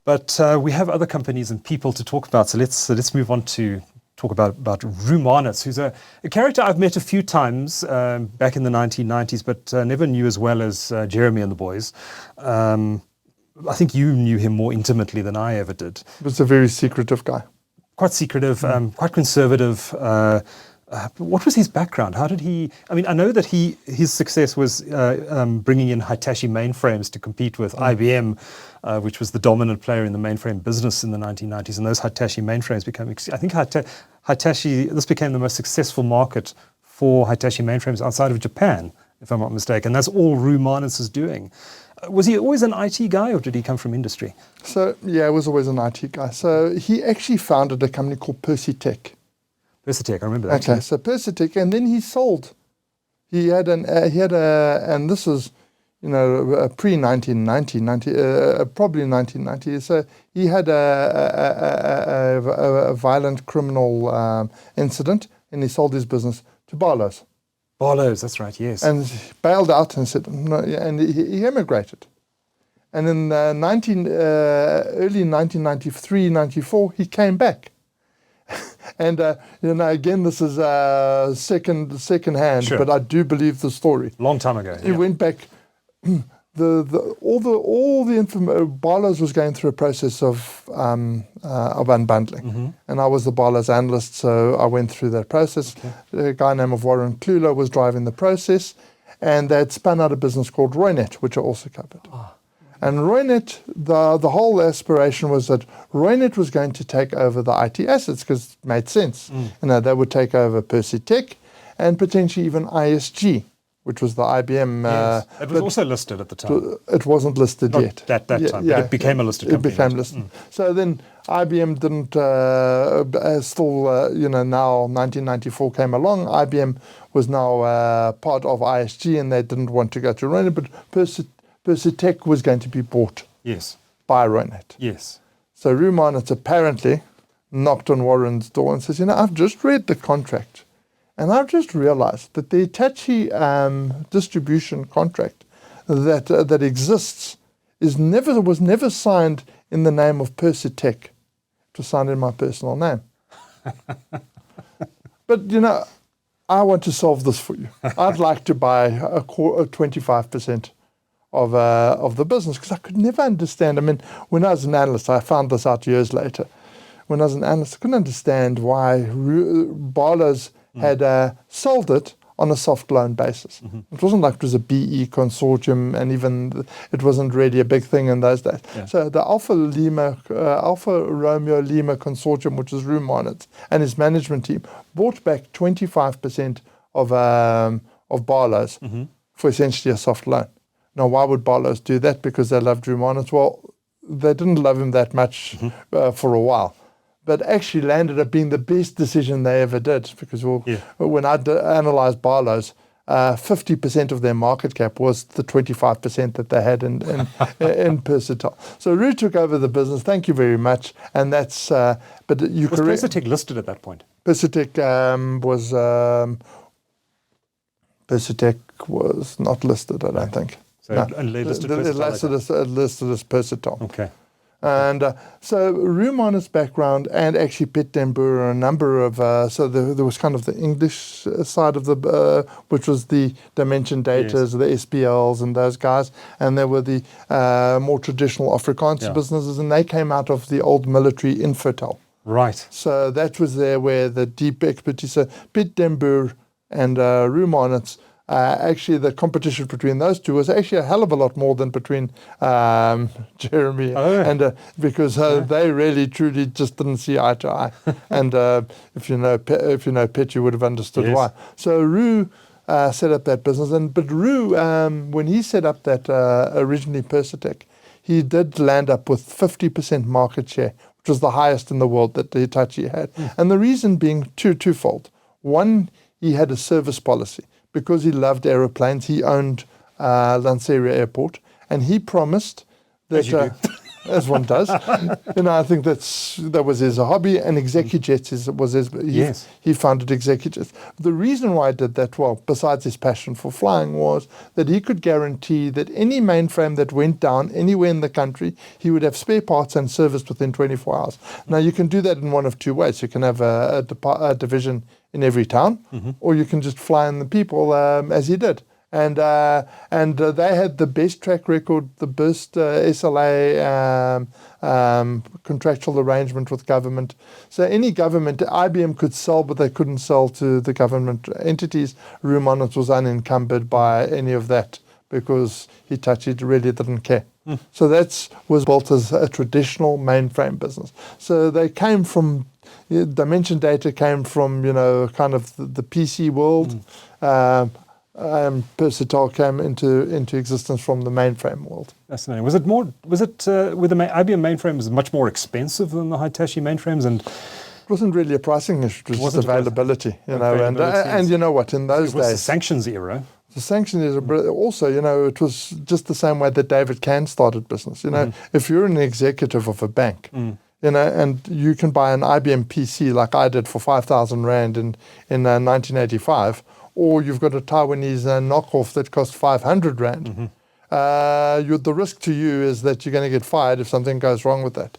But we have other companies and people to talk about. So let's move on to talk about Roux Marnitz, who's a character I've met a few times back in the 1990s, but never knew as well as Jeremy and the boys. I think you knew him more intimately than I ever did. He was a very secretive guy. Quite secretive, quite conservative. What was his background? How did he? I mean, I know that his success was bringing in Hitachi mainframes to compete with IBM, which was the dominant player in the mainframe business in the 1990s. And those Hitachi mainframes became, I think Hitachi, this became the most successful market for Hitachi mainframes outside of Japan, if I'm not mistaken. That's all Roux Marnitz is doing. Was he always an IT guy, or did he come from industry? So, yeah, he was always an IT guy. So he actually founded a company called Persetel. Persetel, I remember that. Okay, so Persetel, and then he sold. He had and this is, pre-1990, probably 1990. So he had a violent criminal incident, and he sold his business to Barlow's. Barlow's, that's right, yes. And he bailed out and said, no, and he emigrated. And in early 1993, 94, he came back. And again, this is second hand, sure. But I do believe the story. Long time ago. He went back. All the information. Barlow's was going through a process of unbundling, and I was the Barlow's analyst, so I went through that process. Okay. A guy named Warren Kluler was driving the process, and they'd spun out a business called Roynet, which I also covered. Oh. And Roynet, the whole aspiration was that Roynet was going to take over the IT assets because it made sense. They would take over Persetel and potentially even ISG, which was the IBM. Yes. It was also listed at the time. It wasn't listed yet. At that time, but it became a listed company. It became listed. So then IBM didn't, now 1994 came along. IBM was now part of ISG, and they didn't want to go to Roynet, but Persetel was going to be bought by Roynet. Yes. So Roux Marnitz apparently knocked on Warren's door and says, I've just read the contract, and I've just realized that the Hitachi distribution contract that exists was never signed in the name of Persetel. It was signed in my personal name. But, I want to solve this for you. I'd like to buy a 25% of the business, because I could never understand. I mean, when I was an analyst, I found this out years later. When I was an analyst, I couldn't understand why Barlow's had sold it on a soft loan basis. It wasn't like it was a BE consortium, and even it wasn't really a big thing in those days. Yeah. So the Alpha Romeo Lima consortium, which is Roux Marnitz and his management team, bought back 25% of Barlow's for essentially a soft loan. Now, why would Barlow's do that? Because they loved Roux Marnitz? Well, they didn't love him that much for a while, but actually landed up being the best decision they ever did, because when I analysed Barlow's, 50% of their market cap was the 25% that they had in Persetel. So Roux took over the business. Thank you very much. And that's, but you correct. Was Persetel listed at that point? Persetel was not listed, I don't think. So only listed listed as Persetel. Okay. And so Roux Marnitz's background, and actually Piet den Boer, a number of, so there was kind of the English side of the, which was the Dimension Datas, the SPLs and those guys, and there were the more traditional Afrikaans businesses, and they came out of the old military Infotel. Right. So that was there where the deep expertise, so Piet den Boer and Roux Marnitz, actually, the competition between those two was actually a hell of a lot more than between Jeremy and because they really truly just didn't see eye to eye. And if you know Piet, you would have understood why. So Roux set up that business, but Roux, when he set up that originally Persetel, he did land up with 50% market share, which was the highest in the world that the Hitachi had. And the reason being twofold. One, he had a service policy. Because he loved aeroplanes, he owned Lanseria Airport, and he promised that as one does. I think that was his hobby, and ExecuJets he founded ExecuJets. The reason why he did that, well, besides his passion for flying, was that he could guarantee that any mainframe that went down anywhere in the country, he would have spare parts and serviced within 24 hours. Now, you can do that in one of two ways. You can have a division in every town, or you can just fly in the people, as he did. And they had the best track record, the best SLA contractual arrangement with government. So any government, IBM could sell, but they couldn't sell to the government entities. Roux Marnitz was unencumbered by any of that because he really didn't care. So that was built as a traditional mainframe business. So they came from, Dimension Data came from, kind of the PC world. Persetel came into existence from the mainframe world. Fascinating. Were the IBM mainframes much more expensive than the Hitachi mainframes? And it wasn't really a pricing issue, it was just availability, and you know what, in those days. It was the sanctions era. The sanctions era, but also, it was just the same way that David Kahn started business. If you're an executive of a bank, and you can buy an IBM PC like I did for 5,000 Rand in 1985, or you've got a Taiwanese knockoff that costs 500 Rand. The risk to you is that you're going to get fired if something goes wrong with that.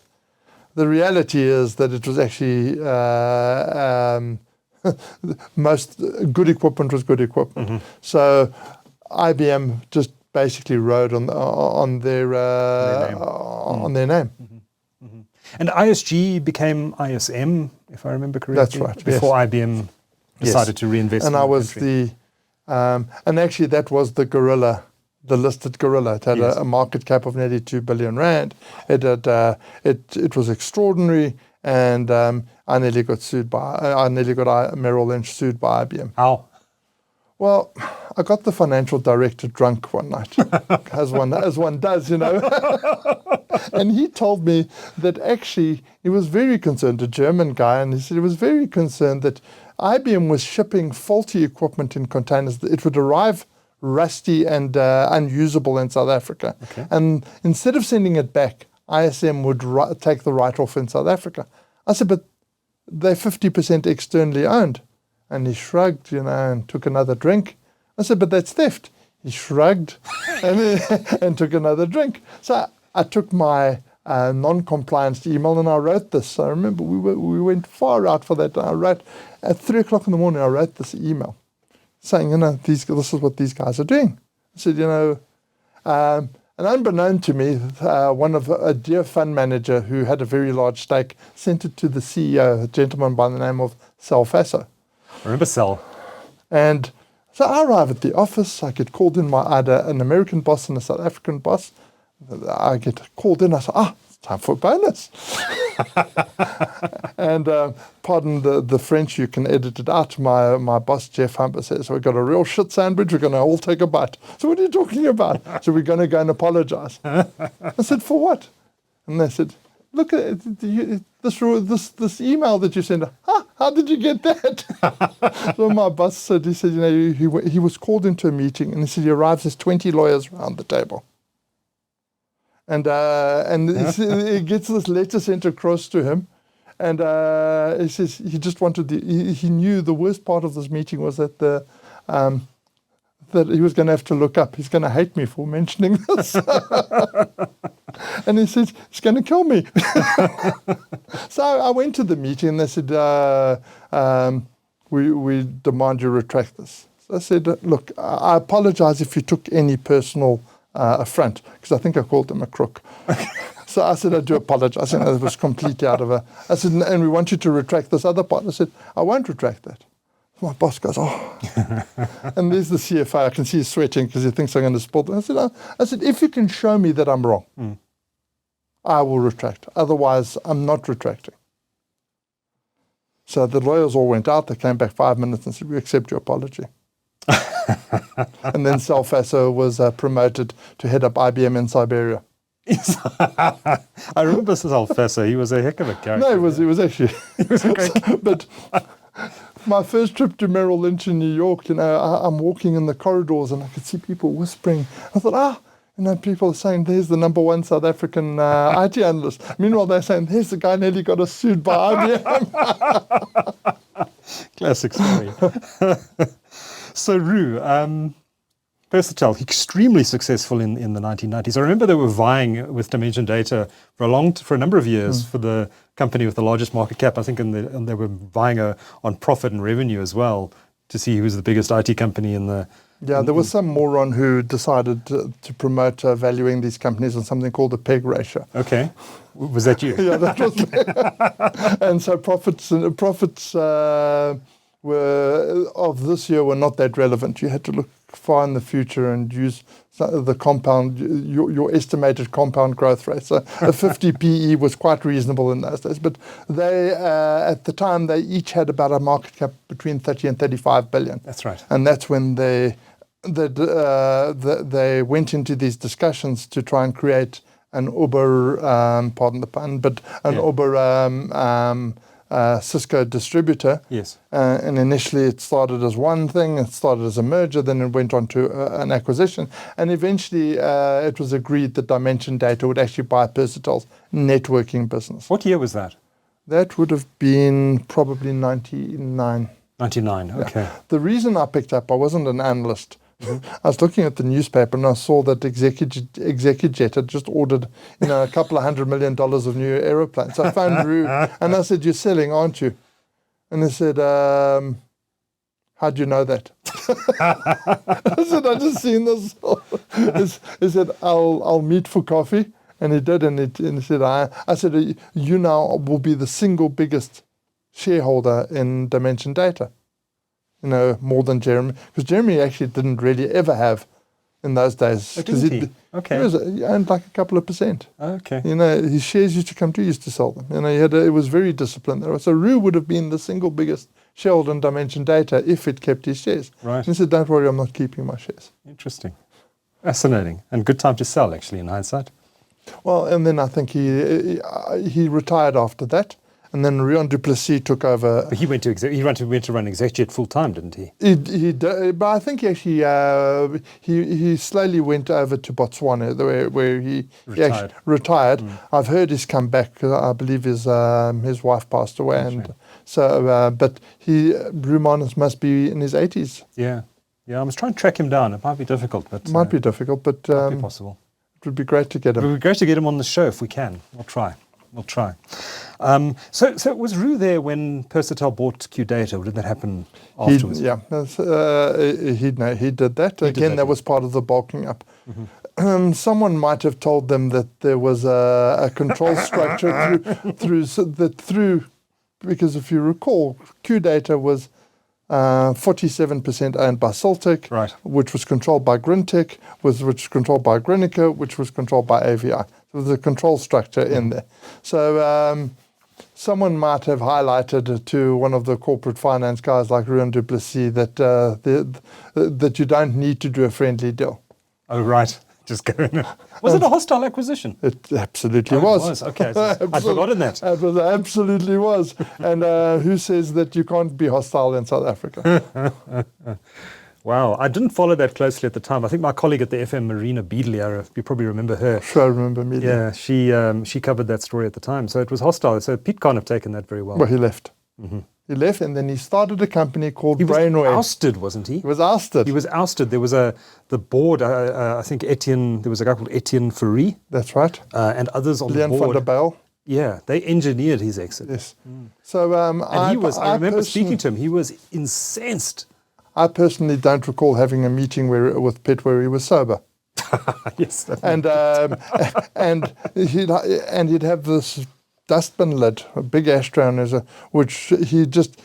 The reality is that it was actually most good equipment was good equipment. So IBM just basically rode on their name. And ISG became ISM, if I remember correctly. That's right. Before IBM decided to reinvest. And in I was country. and actually that was the gorilla, the listed gorilla. It had a market cap of nearly 2 billion Rand. It was extraordinary, and I nearly got Merrill Lynch sued by IBM. How? Well, I got the financial director drunk one night, as one does, And he told me that actually he was very concerned, a German guy, and he said he was very concerned that IBM was shipping faulty equipment in containers. It would arrive rusty and unusable in South Africa. Okay. And instead of sending it back, ISM would take the write-off in South Africa. I said, but they're 50% externally owned. And he shrugged, and took another drink. I said, but that's theft. He shrugged and took another drink. So I took my non-compliance email and I wrote this. I remember we went far out for that. I wrote at 3 o'clock in the morning. I wrote this email saying, this is what these guys are doing. I said, and unbeknown to me, a dear fund manager who had a very large stake sent it to the CEO, a gentleman by the name of Sal Fasso. I remember Sal. And so I arrive at the office. I get called in. I had an American boss and a South African boss. I get called in. I say, it's time for a bonus. And pardon the French, you can edit it out. My boss, Jeff Humber, says, we've got a real shit sandwich. We're going to all take a bite. So what are you talking about? So we're going to go and apologize. I said, for what? And they said, look at this email that you sent. How did you get that? So my boss said, he was called into a meeting, and he said he arrives, there's 20 lawyers around the table. And he gets this letter sent across to him, and he says he just wanted he knew the worst part of this meeting was that that he was going to have to look up. He's going to hate me for mentioning this. And he says, he's going to kill me. So I went to the meeting and they said, we demand you retract this. So I said, look, I apologize if you took any personal affront, because I think I called him a crook. So I said, I do apologize. And it was completely out of I said, and we want you to retract this other part. I said, I won't retract that. My boss goes, and there's the CFO. I can see he's sweating because he thinks I'm going to spill them. I said, if you can show me that I'm wrong, I will retract. Otherwise, I'm not retracting. So the lawyers all went out. They came back 5 minutes and said, we accept your apology. And then Sal Fasso was promoted to head up IBM in Siberia. I remember Sal Fasso. He was a heck of a character. No, he was actually. He was a great But my first trip to Merrill Lynch in New York, I'm walking in the corridors and I could see people whispering. I thought, people are saying, there's the number one South African IT analyst. Meanwhile, they're saying, there's the guy nearly got us sued by IBM. Classic story. So, Roux, Persetel, extremely successful in the 1990s. I remember they were vying with Dimension Data for a number of years for the company with the largest market cap. I think and they were vying on profit and revenue as well to see who was the biggest IT company in the... Yeah, there was some moron who decided to promote valuing these companies on something called the PEG ratio. Okay. Was that you? Yeah, that was me. And so profits were of this year were not that relevant. You had to look far in the future and use the compound, your estimated compound growth rate. So a 50 PE was quite reasonable in those days. But they, at the time, they each had about a market cap between 30 and 35 billion. That's right. And that's when they went into these discussions to try and create an Uber, pardon the pun, but an Uber Cisco distributor. Yes. And initially it started as one thing, it started as a merger, then it went on to an acquisition. And eventually it was agreed that Dimension Data would actually buy Persetel's networking business. What year was that? That would have been probably 99. 99, okay. Yeah. The reason I picked up, I wasn't an analyst. I was looking at the newspaper and I saw that ExecuJet had just ordered, a couple of $100 million of new aeroplanes. So I phoned Roux and I said, "You're selling, aren't you?" And they said, "How do you know that?" I said, "I just seen this." He said, "I'll meet for coffee," and he did. And he said, "I said, you now will be the single biggest shareholder in Dimension Data." More than Jeremy, because Jeremy actually didn't really ever have in those days. Didn't he? Okay. He owned like a couple of percent. Okay. His shares used to come to, he used to sell them. It was very disciplined there. So Roux would have been the single biggest shareholder in Dimension Data if it kept his shares. Right. And he said, "Don't worry, I'm not keeping my shares." Interesting. Fascinating. And good time to sell, actually, in hindsight. Well, and then I think he retired after that. And then Rion du Plessis took over. But he went to run ExecuJet full time, didn't he? He did, but I think he actually he slowly went over to Botswana, where he actually retired. I've heard he's come back. I believe his wife passed away, and so but Roux Marnitz must be in his 80s. Yeah. I was trying to track him down. It might be difficult, but might be difficult, but might be possible. It would be great to get him. It would be great to get him on the show if we can. We'll try. So was Roux there when Persetel bought QData, or did that happen afterwards? He did that. Again, that was part of the bulking up. Mm-hmm. Someone might have told them that there was a control structure through, because if you recall, QData was 47% owned by Soltec, right, which was controlled by Grintech, which was controlled by Grinica, which was controlled by AVI. So there's a control structure in there. So someone might have highlighted to one of the corporate finance guys like Rion du Plessis that that you don't need to do a friendly deal. Oh, right. Just go in. Was it a hostile acquisition? It absolutely was. It was. Okay. I'd forgotten that. It absolutely was. And who says that you can't be hostile in South Africa? Wow. I didn't follow that closely at the time. I think my colleague at the FM, Marina Beadley, you probably remember her. Sure, I remember me. Yeah, she covered that story at the time. So it was hostile. So Pete can't have taken that very well. Well, he left. Mm-hmm. He left, and then he started a company called Brainwave. He was ousted, wasn't he? He was ousted. He was ousted. There was the board, I think there was a guy called Etienne Fourie. That's right. And others on Leon the board. van der Bijl. Yeah, they engineered his exit. Yes. So I remember speaking to him. He was incensed. I personally don't recall having a meeting with Pitt where he was sober. Yes. And he'd have this dustbin lid, a big ashtray on his, which he just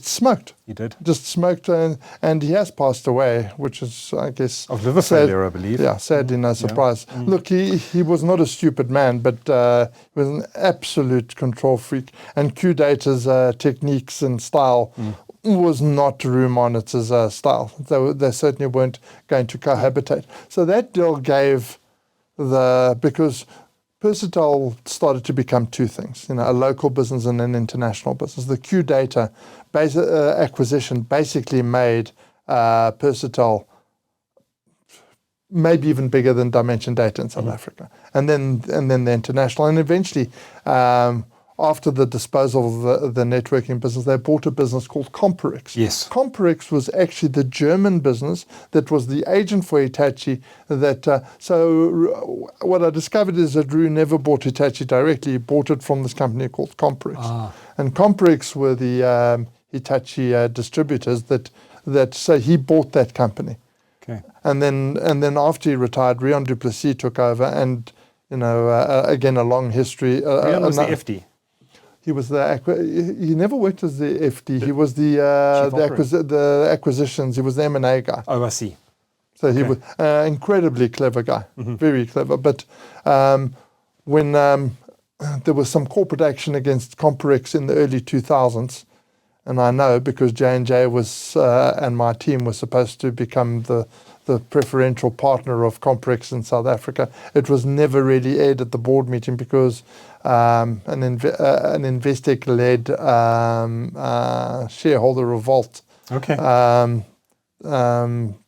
smoked. He did. Just smoked, and he has passed away, which is, I guess, of liver failure, I believe. Yeah, sadly, no surprise. Yeah. Look, he was not a stupid man, but he was an absolute control freak. And QData's techniques and style was not Roux Marnitz's style. They certainly weren't going to cohabitate. So that deal gave because Persetel started to become two things, a local business and an international business. The QData acquisition basically made Persetel maybe even bigger than Dimension Data in South Africa, and then the international, and eventually, after the disposal of the networking business, they bought a business called Comparix. Yes. Comparix was actually the German business that was the agent for Hitachi. So what I discovered is that Roux never bought Hitachi directly. He bought it from this company called Comparix. And Comparix were the Hitachi distributors so he bought that company. Okay. And then after he retired, Rion du Plessis took over, and again a long history. Rion was the FD. He was he never worked as the FD. He was the acquisitions. He was the M&A guy. Oh, I see. So he was an incredibly clever guy, very clever. But when there was some corporate action against Comparix in the early 2000s, and I know because J&J was and my team was supposed to become the preferential partner of Comparix in South Africa. It was never really aired at the board meeting because an Investec-led shareholder revolt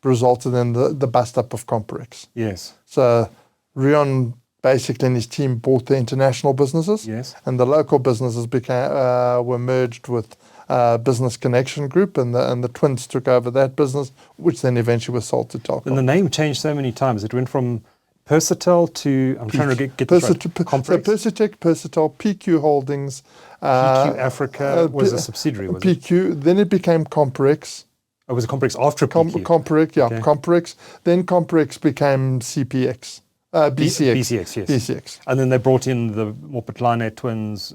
resulted in the bust-up of Comparix. Yes. So Rion basically and his team bought the international businesses, and the local businesses were merged with Business Connection Group, and the twins took over that business, which then eventually was sold to Telkom. And the name changed so many times. It went from Persetel to, I'm trying to get this right, Comparix. So Persetel, PQ Holdings. PQ Africa was a subsidiary, was PQ, then it became Comparix. Oh, was it Comparix after PQ? Comparix, yeah, Comparix. Then Comparix became CPX. BCX. BCX, yes. BCX. And then they brought in the Mopetline twins.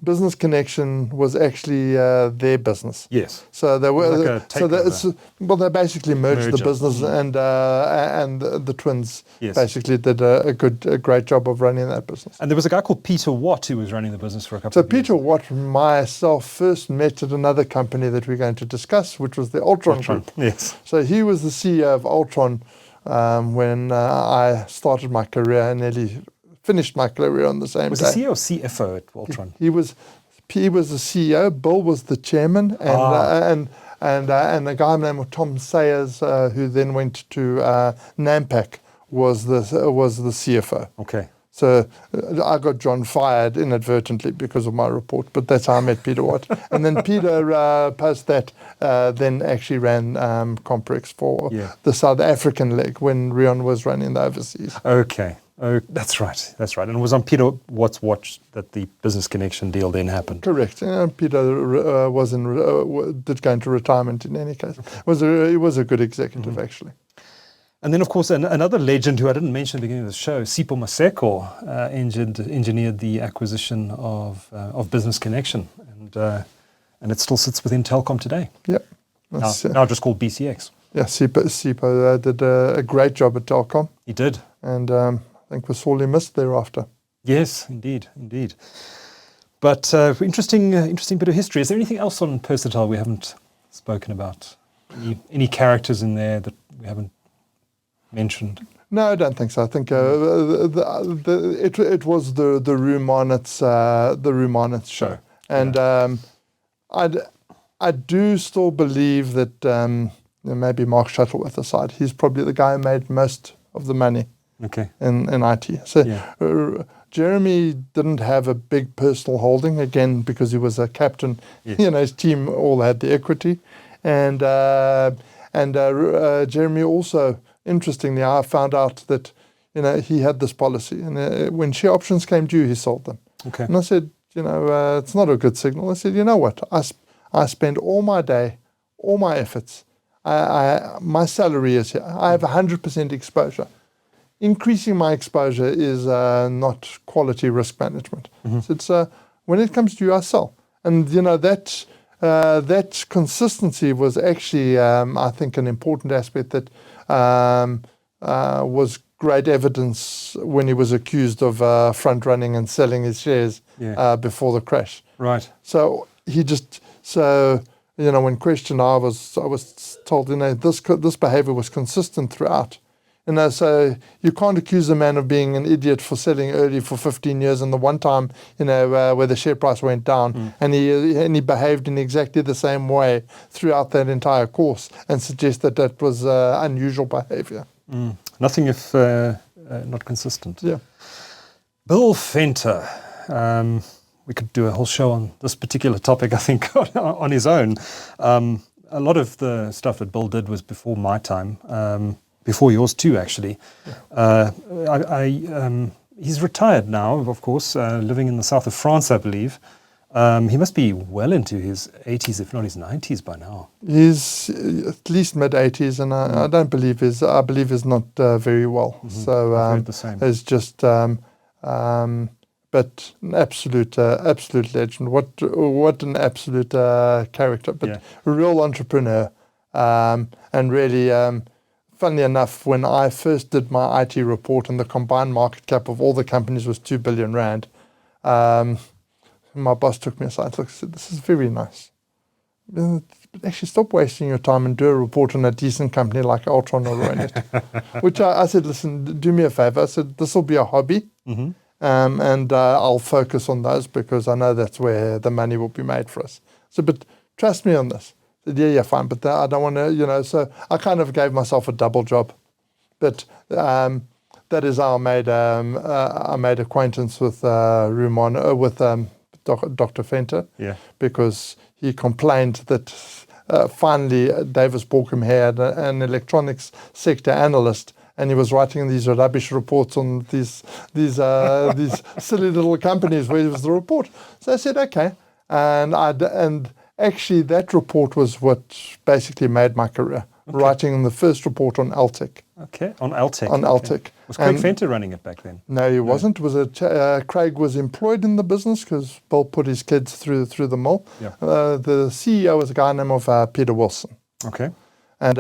Business Connection was actually their business. Yes. So they were. They basically merged the business, and the twins basically did a great job of running that business. And there was a guy called Peter Watt who was running the business for a couple of years. So Peter Watt and myself first met at another company that we're going to discuss, which was the Altron Group. Yes. So he was the CEO of Altron. When I started my career and nearly finished my career on the same day. Was he CEO or CFO at Altron? He was the CEO. Bill was the chairman, and a guy named Tom Sayers, who then went to Nampak, was the CFO. Okay. So I got John fired inadvertently because of my report, but that's how I met Peter Watt. And then Peter, post that, then actually ran Comparix for the South African leg when Rion was running the overseas. Okay. Oh, that's right. That's right. And it was on Peter Watt's watch that the Business Connection deal then happened. Correct. Peter did go into retirement in any case. He was a good executive, actually. And then, of course, another legend who I didn't mention at the beginning of the show, Sipho Maseko, engineered the acquisition of Business Connection, and it still sits within Telkom today. Yep. Now just called BCX. Yeah, Sipho did a great job at Telkom. He did. And I think was sorely missed thereafter. Yes, indeed. But interesting bit of history. Is there anything else on Persetel we haven't spoken about? Any characters in there that we haven't mentioned? No, I don't think so. I think it was the Roux Marnitz show, and I do still believe that maybe Mark Shuttleworth aside, he's probably the guy who made most of the money. Okay. In IT. So Jeremy didn't have a big personal holding again because he was a captain. Yes. His team all had the equity, and Jeremy also. Interestingly, I found out that he had this policy, and when share options came due, he sold them. Okay. And I said, it's not a good signal. I said, you know what? I spend all my day, all my efforts. My salary is here. I have 100% exposure. Increasing my exposure is not quality risk management. So it's when it comes to you, I sell, and that consistency was actually, I think, an important aspect that. Was great evidence when he was accused of front running and selling his shares before the crash. Right. So when questioned, I was told this behavior was consistent throughout. So you can't accuse a man of being an idiot for selling early for 15 years, and the one time, where the share price went down, and he behaved in exactly the same way throughout that entire course, and suggest that was unusual behavior. Nothing if not consistent. Yeah. Bill Venter. We could do a whole show on this particular topic, I think, on his own. A lot of the stuff that Bill did was before my time, before yours too, actually. He's retired now, of course, living in the south of France, I believe. He must be well into his 80s, if not his 90s by now. He's at least mid-80s, and I don't believe I believe he's not very well. So I've heard the same. it's just, but an absolute legend. What an absolute character, but a real entrepreneur. And really, funnily enough, when I first did my IT report and the combined market cap of all the companies was 2 billion rand, my boss took me aside and said, "This is very nice. But actually, stop wasting your time and do a report on a decent company like Altron or Roux." Which I said, "Listen, do me a favor." I said, "This will be a hobby, and I'll focus on those because I know that's where the money will be made for us." So, but trust me on this. I said, yeah, fine, but I don't want to, so I kind of gave myself a double job. But that is how I made acquaintance with Dr. Venter, because he complained that finally Davis Borkham had an electronics sector analyst, and he was writing these rubbish reports on these silly little companies where it was the report. So I said, okay, and actually that report was what basically made my career. Writing the first report on Altec. Okay, on Altec. On Altec. Was Craig Venter running it back then? No, he wasn't. Craig was employed in the business because Bill put his kids through the mill. Yeah. The CEO was a guy named Peter Wilson. Okay. And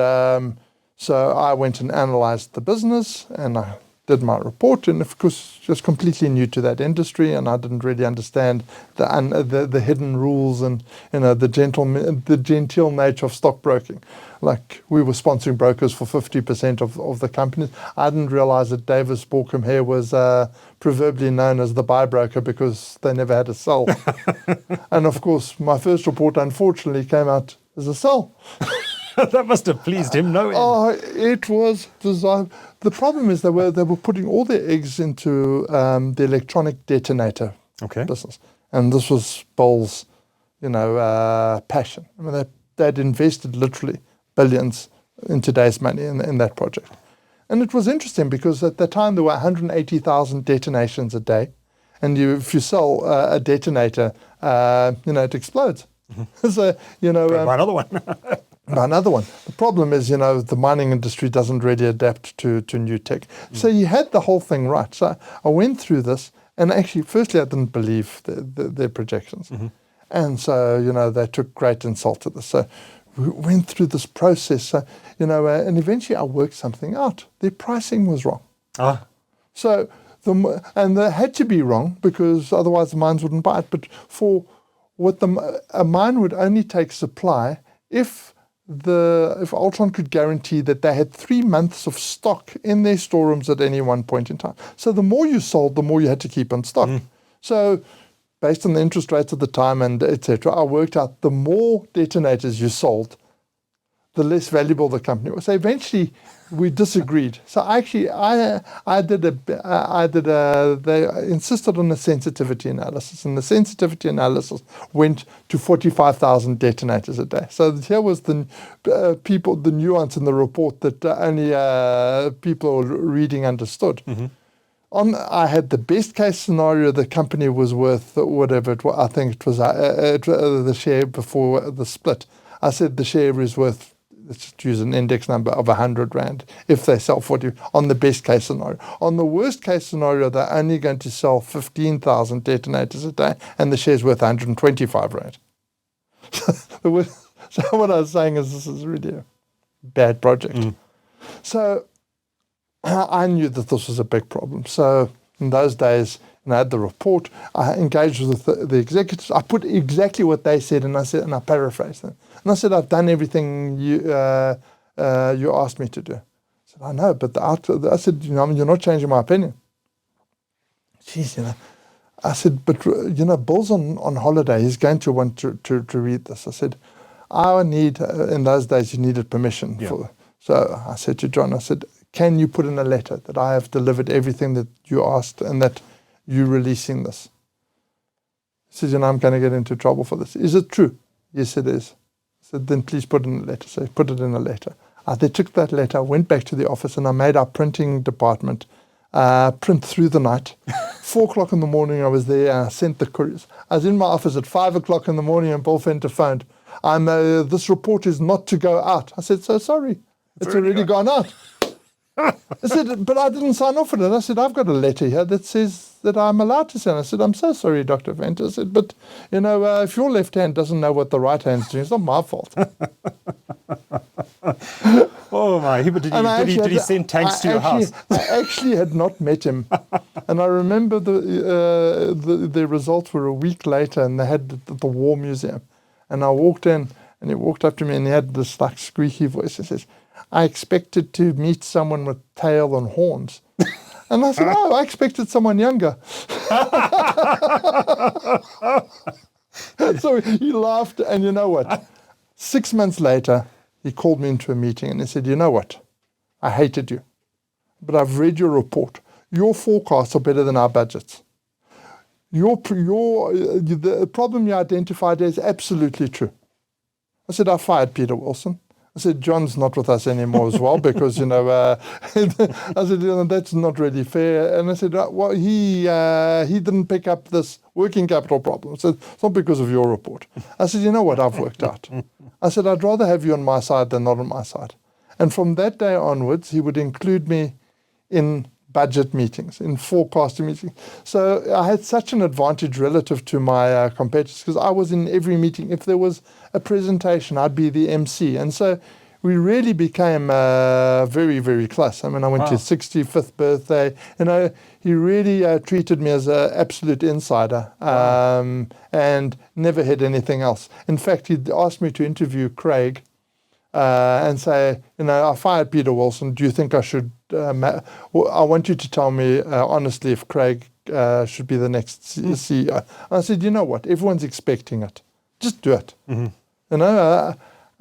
so I went and analyzed the business, and I did my report, and of course just completely new to that industry, and I didn't really understand the hidden rules and the genteel nature of stockbroking. Like, we were sponsoring brokers for 50% of the companies. I didn't realize that Davis Borkham here was proverbially known as the buy broker because they never had a sell. And of course, my first report unfortunately came out as a sell. That must have pleased him, no end. Oh, it was designed. The problem is they were putting all their eggs into the electronic detonator business, and this was Bill's, passion. I mean, they'd invested literally billions in today's money in that project, and it was interesting because at the time there were 180,000 detonations a day, and if you sell a detonator, it explodes. So buy another one. Another one. The problem is, the mining industry doesn't really adapt to new tech. So you had the whole thing right. So I went through this, and actually, firstly, I didn't believe their projections. And so, they took great insult to this. So we went through this process, and eventually I worked something out. Their pricing was wrong. So, and they had to be wrong because otherwise the mines wouldn't buy it. But for what a mine would only take supply if Altron could guarantee that they had 3 months of stock in their storerooms at any one point in time. So the more you sold, the more you had to keep on stock. So based on the interest rates at the time and etc., I worked out the more detonators you sold, the less valuable the company was. So eventually we disagreed. So actually they insisted on a sensitivity analysis, and the sensitivity analysis went to 45,000 detonators a day. So here was the nuance in the report that only people reading understood. I had the best case scenario. The company was worth whatever it was. I think it was the share before the split. I said the share is worth, let's use an index number of 100 Rand if they sell 40 on the best case scenario. On the worst case scenario, they're only going to sell 15,000 detonators a day, and the share's worth 125 Rand. So what I was saying is this is really a bad project. So I knew that this was a big problem. So in those days, I had the report. I engaged with the executives. I put exactly what they said, and I paraphrased them. And I said, I've done everything you asked me to do. I said, I know, but I said, you're not changing my opinion. Jeez, I said, but Bill's on holiday. He's going to want to read this. I said, I need, in those days, you needed permission for. So I said to John, I said, can you put in a letter that I have delivered everything that you asked and that you're releasing this? He says, I'm going to get into trouble for this. Is it true? Yes, it is. I said, then please put it in a letter. So he put it in a letter. They took that letter, went back to the office, and I made our printing department print through the night. 4 o'clock in the morning, I was there, and I sent the couriers. I was in my office at 5 o'clock in the morning, and Bill Venter phoned. This report is not to go out. I said, so sorry. It's already gone out. I said, but I didn't sign off on it. I said, I've got a letter here that says that I'm allowed to send. I said, I'm so sorry, Dr. Venter. I said, but, if your left hand doesn't know what the right hand's doing, it's not my fault. Oh my! But did he send tanks to your house? I actually had not met him, and I remember the results were a week later, and they had the War Museum, and I walked in, and he walked up to me, and he had this like squeaky voice. He says, "I expected to meet someone with tail and horns," and I said, "Oh, I expected someone younger." So he laughed, and you know what? 6 months later, he called me into a meeting and he said, you know what? I hated you, but I've read your report. Your forecasts are better than our budgets. The problem you identified is absolutely true. I said, I fired Peter Wilson. I said, John's not with us anymore as well because, I said, that's not really fair. And I said, well, he didn't pick up this working capital problem. I said, it's not because of your report. I said, you know what, I've worked out. I said, I'd rather have you on my side than not on my side. And from that day onwards, he would include me in budget meetings, in forecasting meetings. So I had such an advantage relative to my competitors because I was in every meeting. If there was a presentation, I'd be the MC. And so we really became very, very close. I mean, I went to his 65th birthday. He really treated me as an absolute insider and never had anything else. In fact, he asked me to interview Craig and say, I fired Peter Wilson. Do you think I should? I want you to tell me honestly if Craig should be the next CEO. And I said, you know what? Everyone's expecting it. Just do it. Mm-hmm.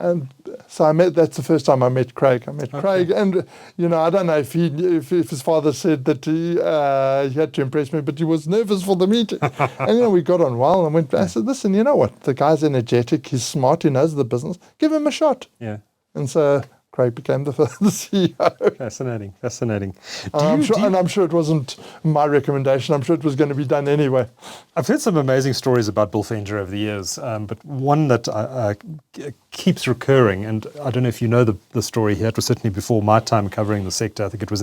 And so that's the first time I met Craig. Craig, and I don't know if his father said that he had to impress me, but he was nervous for the meeting. And we got on well, and I said, listen, you know what? The guy's energetic, he's smart, he knows the business. Give him a shot. Yeah. And so Craig became the CEO. Fascinating. I'm sure it wasn't my recommendation. I'm sure it was going to be done anyway. I've heard some amazing stories about Bill Venter over the years, but one that keeps recurring, and I don't know if you know the story here. It was certainly before my time covering the sector. I think it was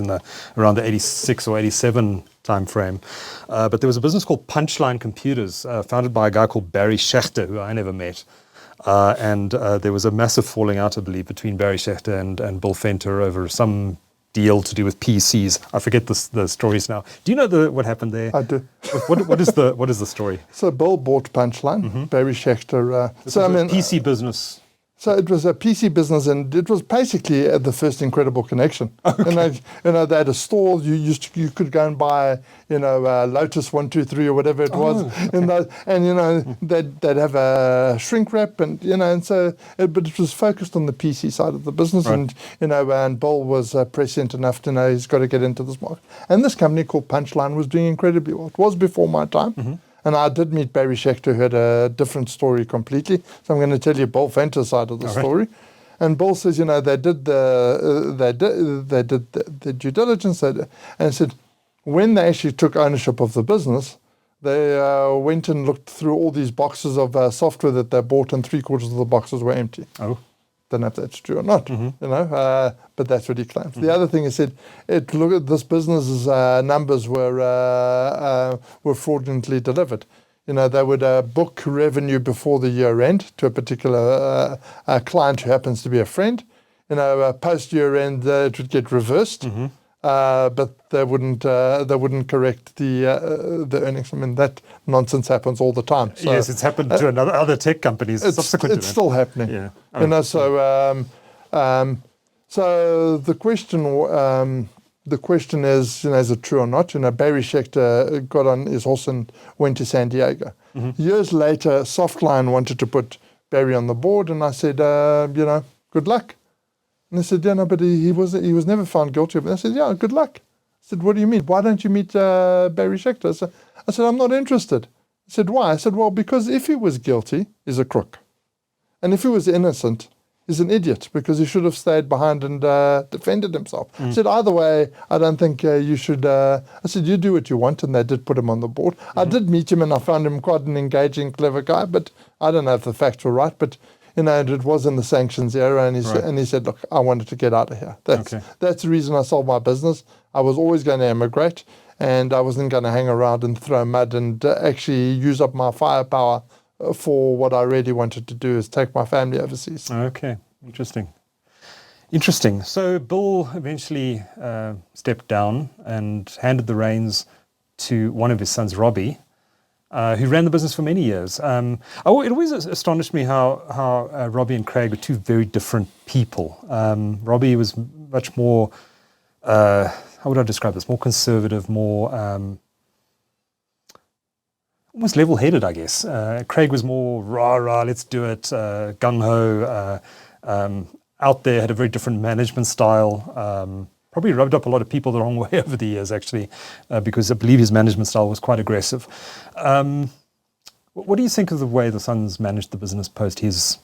around the 86 or 87 time frame. But there was a business called Punchline Computers, founded by a guy called Barry Schechter, who I never met. And there was a massive falling out, I believe, between Barry Schechter and Bill Venter over some deal to do with PCs. I forget the stories now. Do you know what happened there? I do. What is the story? So Bill bought Punchline. Mm-hmm. Barry Schechter. PC business. So it was a PC business, and it was basically the first Incredible Connection. Okay. They had a store. You could go and buy, Lotus 1, 2, 3 or whatever it was, they'd have a shrink wrap, but it was focused on the PC side of the business, right. And Bill was prescient enough to know he's got to get into this market. And this company called Punchline was doing incredibly well. It was before my time. Mm-hmm. And I did meet Barry Schechter, who had a different story completely. So I'm going to tell you Bill Venter's side of the story. And Bill says, they did the due diligence, and said when they actually took ownership of the business, they went and looked through all these boxes of software that they bought, and 3/4 of the boxes were empty. Oh. Don't know if that's true or not, mm-hmm. But that's what he claims. Mm-hmm. The other thing he said, look at this business's numbers were fraudulently delivered. They would book revenue before the year end to a particular client who happens to be a friend. Post year end it would get reversed, mm-hmm. But they wouldn't correct the earnings. I mean, that nonsense happens all the time. So, yes, it's happened to other tech companies. It's still happening. Yeah. So the question is, is it true or not? Barry Schechter got on his horse and went to San Diego. Mm-hmm. Years later, Softline wanted to put Barry on the board, and I said, good luck. And I said, yeah, no, but he was never found guilty of it. I said, yeah, good luck. I said, what do you mean? Why don't you meet Barry Schechter? I said, I'm not interested. He said, why? I said, well, because if he was guilty, he's a crook. And if he was innocent, he's an idiot because he should have stayed behind and defended himself. I said, either way, I don't think you should. I said, you do what you want, and they did put him on the board. I did meet him, and I found him quite an engaging, clever guy, but I don't know if the facts were right, but it was in the sanctions era, and he said, look, I wanted to get out of here. That's the reason I sold my business. I was always going to emigrate, and I wasn't going to hang around and throw mud and actually use up my firepower for what I really wanted to do, is take my family overseas. Okay, interesting. So Bill eventually stepped down and handed the reins to one of his sons, Robbie, who ran the business for many years. It always astonished me how Robbie and Craig were two very different people. Robbie was much more, how would I describe this, more conservative, more almost level-headed, I guess. Craig was more rah-rah, let's do it, gung-ho, out there, had a very different management style. Probably rubbed up a lot of people the wrong way over the years, actually, because I believe his management style was quite aggressive. What do you think of the way the sons managed the business post his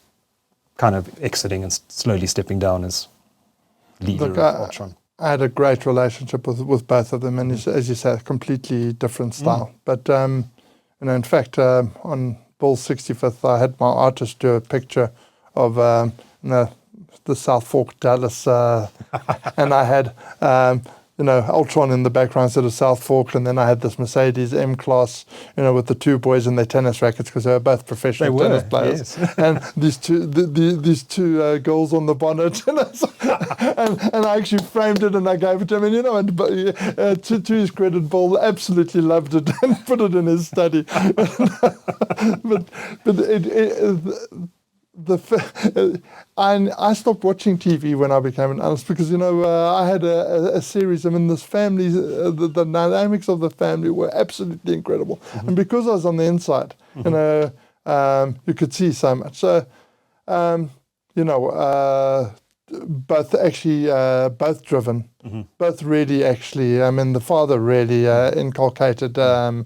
kind of exiting and slowly stepping down as leader of Altron? I had a great relationship with both of them, and as you say, a completely different style. But in fact, on Bill's 65th, I had my artist do a picture of the South Fork, Dallas, and I had Altron in the background instead of South Fork, and then I had this Mercedes M-Class, with the two boys in their tennis rackets because they were both professional tennis players. Yes. And these two girls on the bonnet, and I actually framed it and I gave it to him. And to his credit, Bill absolutely loved it and put it in his study. but I stopped watching TV when I became an analyst because I had a series. I mean, this family, the dynamics of the family were absolutely incredible, and because I was on the inside, you could see so much. So, both driven, both really actually. I mean, the father really inculcated their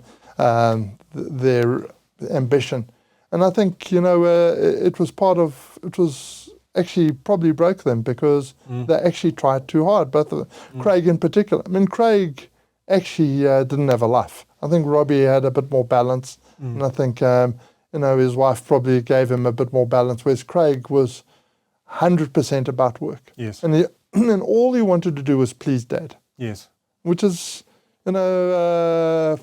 ambition. And I think, it was actually probably broke them because they actually tried too hard, both of them. Craig in particular. I mean, Craig actually didn't have a life. I think Robbie had a bit more balance. And I think, his wife probably gave him a bit more balance, whereas Craig was 100% about work. Yes. And all he wanted to do was please Dad. Yes. Which is, lovely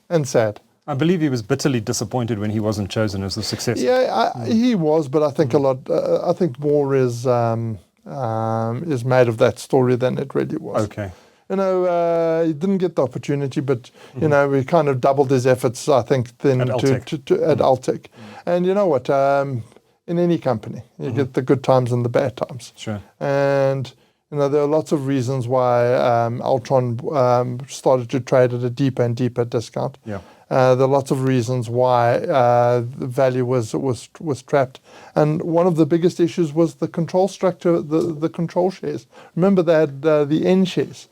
and sad. I believe he was bitterly disappointed when he wasn't chosen as the successor. Yeah, he was, but I think I think more is made of that story than it really was. Okay. He didn't get the opportunity, but we kind of doubled his efforts, I think, then at Altec. And you know what? In any company, you get the good times and the bad times. Sure. And there are lots of reasons why Altron started to trade at a deeper and deeper discount. Yeah. There are lots of reasons why the value was trapped, and one of the biggest issues was the control structure, the control shares. Remember, they had the N shares,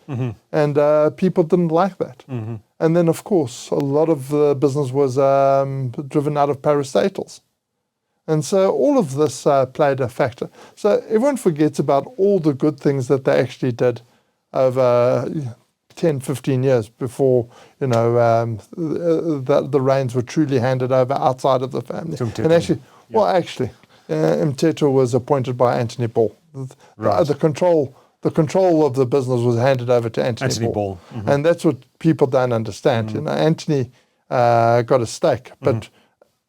and people didn't like that. And then, of course, a lot of the business was driven out of parastatals, and so all of this played a factor. So everyone forgets about all the good things that they actually did over 10, 15 years before, the reins were truly handed over outside of the family. And actually, Mteto was appointed by Anthony Ball. Right. The control of the business was handed over to Anthony Ball. And that's what people don't understand. Anthony got a stake, but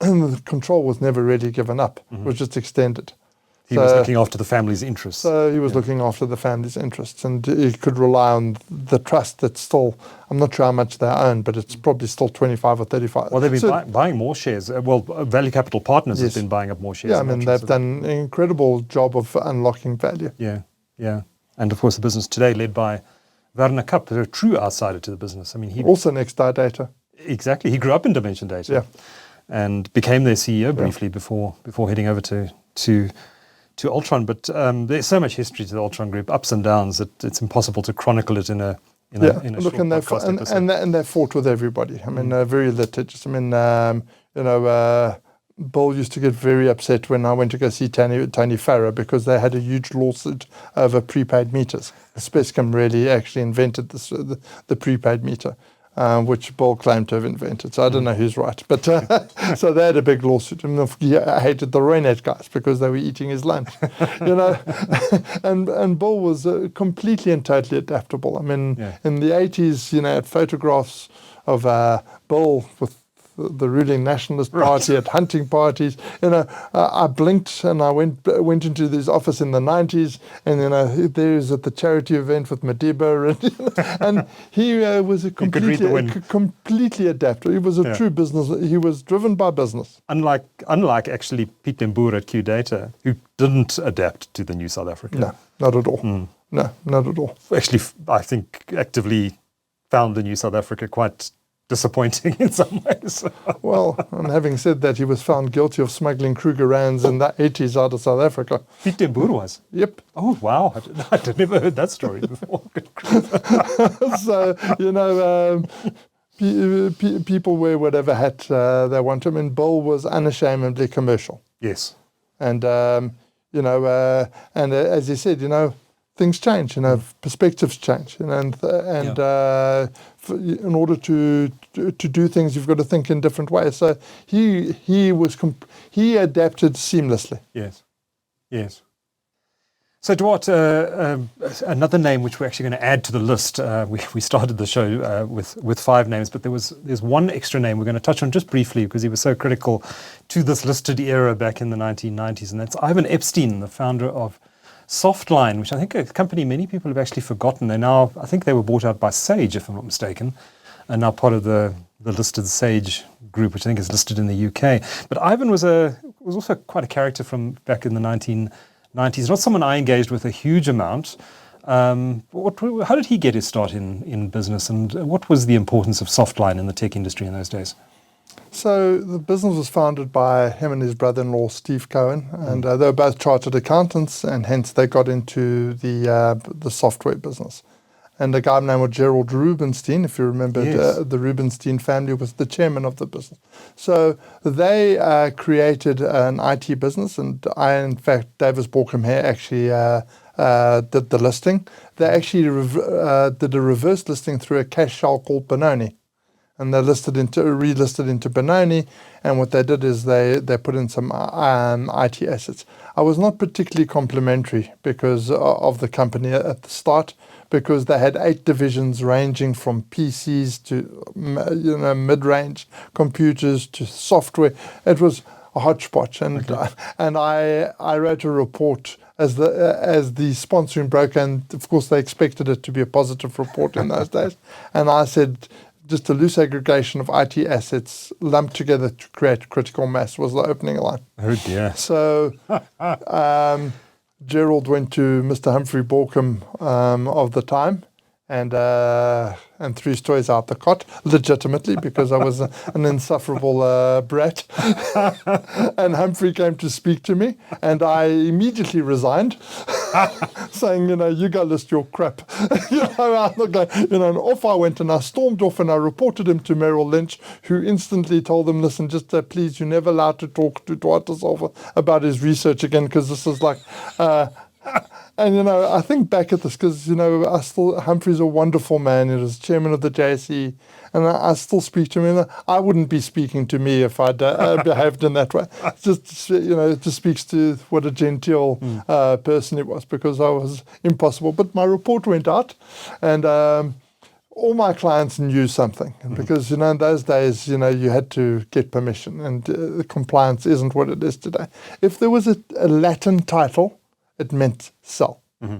the control was never really given up. It was just extended. He was looking after the family's interests. So he was looking after the family's interests, and he could rely on the trust that's still, I'm not sure how much they own, but it's probably still 25 or 35. Well, they've been buying more shares. Value Capital Partners has been buying up more shares. Yeah, I mean, they've done an incredible job of unlocking value. Yeah. And of course, the business today led by Werner Kapp, a true outsider to the business. I mean, he also next Data. Exactly. He grew up in Dimension Data. Yeah. And became their CEO briefly before heading over to to Altron, but there's so much history to the Altron Group, ups and downs, that it's impossible to chronicle it in a Look, short and podcast episode. and they fought with everybody. I mean, very litigious. I mean, Bill used to get very upset when I went to go see Tony Farrow because they had a huge lawsuit over prepaid meters. Spectrum really actually invented the prepaid meter, which Bill claimed to have invented. So I don't know who's right. But so they had a big lawsuit. And I hated the Roynet guys because they were eating his lunch, and Bill was completely and totally adaptable. I mean, in the 80s, had photographs of Bill with the ruling nationalist party at hunting parties. I blinked and I went into his office in the 90s, and there's at the charity event with Madiba, and he was completely adaptable. He was a true business. He was driven by business. Unlike actually Pete Dembure at QData, who didn't adapt to the new South Africa. No, not at all. No, not at all. Actually, I think actively found the new South Africa quite disappointing in some ways. Well, and having said that, he was found guilty of smuggling Kruger Rands in the 80s out of South Africa. Pete Dembure was? Yep. Oh, wow. I'd never heard that story before. So, people wear whatever hat they want to. I mean, Bill was unashamedly commercial. Yes. And, as you said, things change, perspectives change, in order to do things, you've got to think in different ways. So he adapted seamlessly. Yes. So Duarte, another name which we're actually going to add to the list. We started the show with 5 names, but there's one extra name we're going to touch on just briefly because he was so critical to this listed era back in the 1990s, and that's Ivan Epstein, the founder of Softline, which I think a company many people have actually forgotten. I think they were bought out by Sage, if I'm not mistaken, and now part of the listed Sage group, which I think is listed in the UK. But Ivan was also quite a character from back in the 1990s. Not someone I engaged with a huge amount. How did he get his start in business, and what was the importance of Softline in the tech industry in those days? So the business was founded by him and his brother-in-law, Steve Cohen, and they were both chartered accountants, and hence they got into the software business. And a guy named Gerald Rubinstein, if you remember, the Rubinstein family was the chairman of the business. So they created an IT business, and in fact, Davis Borkham here actually did the listing. They actually did a reverse listing through a cash shell called Benoni. And they relisted into Benoni, and what they did is they put in some IT assets. I was not particularly complimentary because of the company at the start, because they had 8 divisions ranging from PCs to mid-range computers to software. It was a hodgepodge, and I wrote a report as the sponsoring broker, and of course they expected it to be a positive report in those days, and I said, just a loose aggregation of IT assets lumped together to create critical mass was the opening line. Oh dear. So Gerald went to Mr. Humphrey Borkham of the time and threw his toys out the cot, legitimately, because I was an insufferable brat. And Humphrey came to speak to me, and I immediately resigned, saying, you go list your crap. I'm not going, and off I went, and I stormed off, and I reported him to Merrill Lynch, who instantly told them, listen, just please, you're never allowed to talk to Duarte da Silva about his research again, because this is like... And, I think back at this because, Humphrey's a wonderful man. He was chairman of the JSE, and I still speak to him. And I wouldn't be speaking to me if I'd behaved in that way. It just speaks to what a genteel person he was, because I was impossible. But my report went out, and all my clients knew something. And because, in those days, you had to get permission, and the compliance isn't what it is today. If there was a Latin title, it meant sell. Mm-hmm.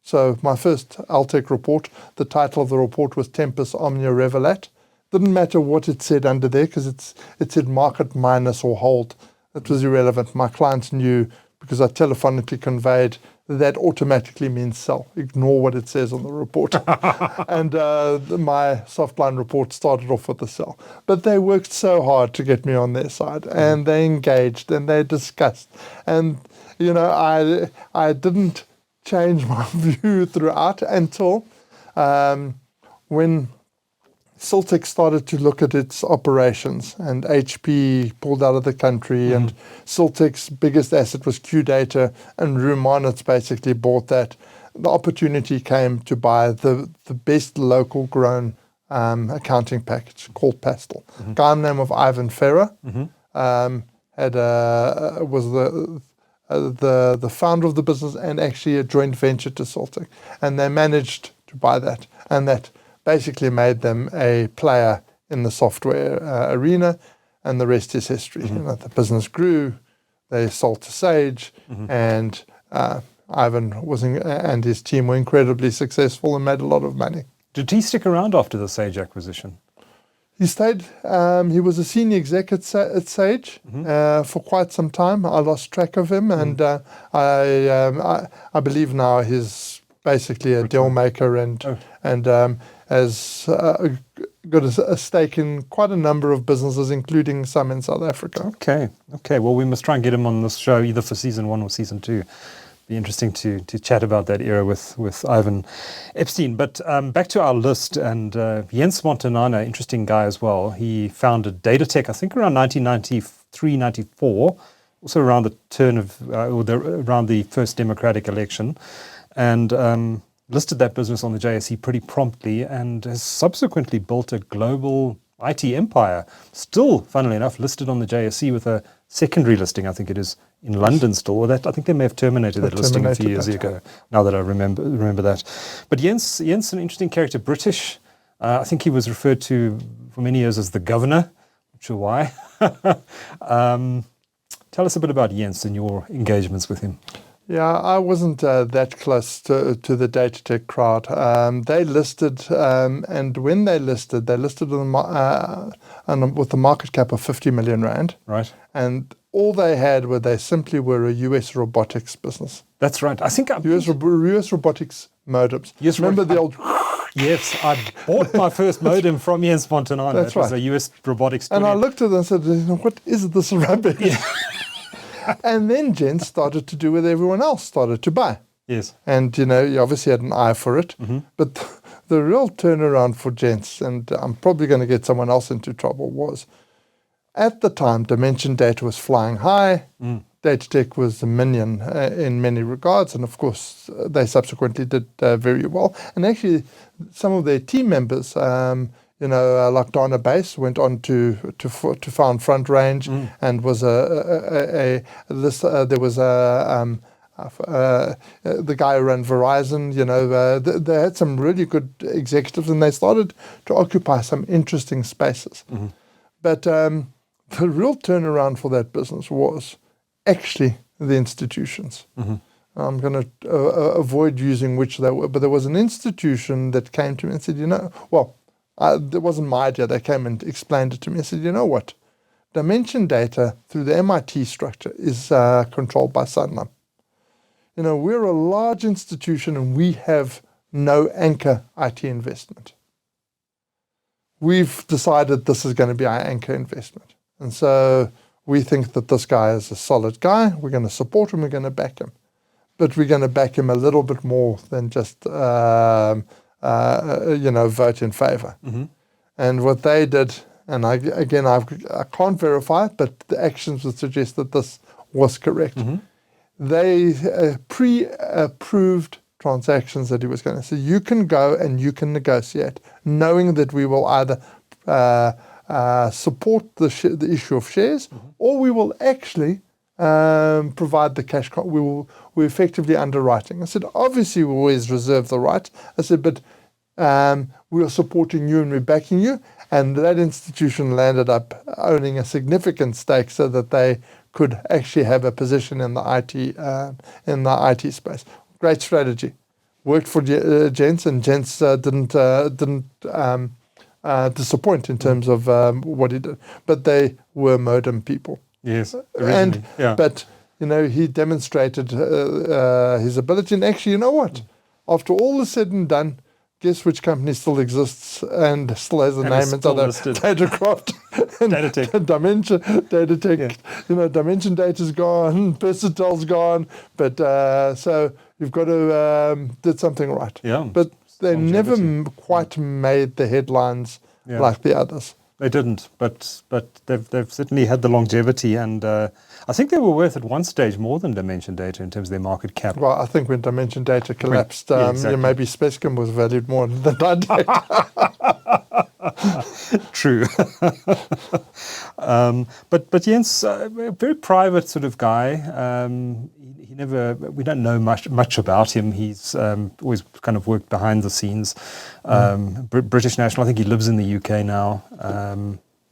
So my first Altec report, the title of the report was Tempus Omnia Revelat. Didn't matter what it said under there, because it said market minus or hold. It was irrelevant. My clients knew, because I telephonically conveyed, that automatically means sell. Ignore what it says on the report. And my Softline report started off with the sell. But they worked so hard to get me on their side, and they engaged, and they discussed. And I didn't change my view throughout until when Siltec started to look at its operations and HP pulled out of the country and Siltec's biggest asset was QData and Roux Marnitz basically bought that. The opportunity came to buy the best local grown accounting package called Pastel. A guy named of Ivan Ferrer was the founder of the business and actually a joint venture to Siltec. And they managed to buy that. And that basically made them a player in the software arena, and the rest is history. The business grew, they sold to Sage, and Ivan and his team were incredibly successful and made a lot of money. Did he stick around after the Sage acquisition? He stayed. He was a senior exec at Sage for quite some time. I lost track of him, and I believe now he's basically a deal maker and has got a stake in quite a number of businesses, including some in South Africa. Okay. Well, we must try and get him on this show either for season 1 or season 2. Be interesting to chat about that era with Ivan Epstein. But back to our list, and Jens Montanana, interesting guy as well. He founded DataTech, I think around 1993-94, also around the turn of around the first democratic election, and listed that business on the JSE pretty promptly, and has subsequently built a global IT empire. Still, funnily enough, listed on the JSE with a secondary listing, I think it is, in London still. Or that I think they may have terminated that listing a few years ago, now that I remember that. But Jens, an interesting character, British. I think he was referred to for many years as the governor. Not sure why. Tell us a bit about Jens and your engagements with him. Yeah, I wasn't that close to the DataTech crowd. They listed, and when they listed with a market cap of 50 million rand. Right. And all they had they simply were a US robotics business. That's right. I think US robotics modems. Yes, remember the old. Yes, I bought my first modem from Jens Montanana. That's right. It was a US robotics. And I looked at it and said, "What is this rubbish?" Yeah. And then Jens started to do what everyone else started to buy. Yes. And, he obviously had an eye for it. But the real turnaround for Jens, and I'm probably going to get someone else into trouble, was at the time, Dimension Data was flying high. DataTech was a minion in many regards. And, of course, they subsequently did very well. And actually, some of their team members, like Dana Base went on to found Front Range and was the guy who ran Verizon. They had some really good executives, and they started to occupy some interesting spaces. But the real turnaround for that business was actually the institutions. I'm going to avoid using which they were, but there was an institution that came to me and said, it wasn't my idea. They came and explained it to me. I said, you know what? Dimension Data through the MIT structure is controlled by Sanlam. We're a large institution and we have no anchor IT investment. We've decided this is going to be our anchor investment. And so we think that this guy is a solid guy. We're going to support him. We're going to back him. But we're going to back him a little bit more than just... vote in favor. And what they did, and I can't verify it, but the actions would suggest that this was correct. They pre-approved transactions that he was going to. So you can go and you can negotiate, knowing that we will either support the issue of shares, or we will actually provide the cash. We're effectively underwriting. I said, obviously, we always reserve the right. I said, but we are supporting you and we're backing you. And that institution landed up owning a significant stake so that they could actually have a position in the IT space. Great strategy. Worked for Jens, and Jens didn't disappoint in terms of what he did. But they were modem people. Yes, originally. But he demonstrated his ability. And actually, you know what? After all is said and done, guess which company still exists and still has a And name is in still South listed. Datacraft. And DataTech. Dimension, DataTech, Yeah. Dimension Data's gone, Persetel's gone, but so you've got to did something right. Yeah. But they never Longevity. quite made the headlines Yeah. like the others. They didn't, but they've certainly had the longevity, and I think they were worth at one stage more than Dimension Data in terms of their market cap. Well, I think when Dimension Data collapsed, exactly. maybe Spectrum was valued more than DataTech. True. But Jens, a very private sort of guy. He never. We don't know much about him. He's always kind of worked behind the scenes. British national. I think he lives in the UK now.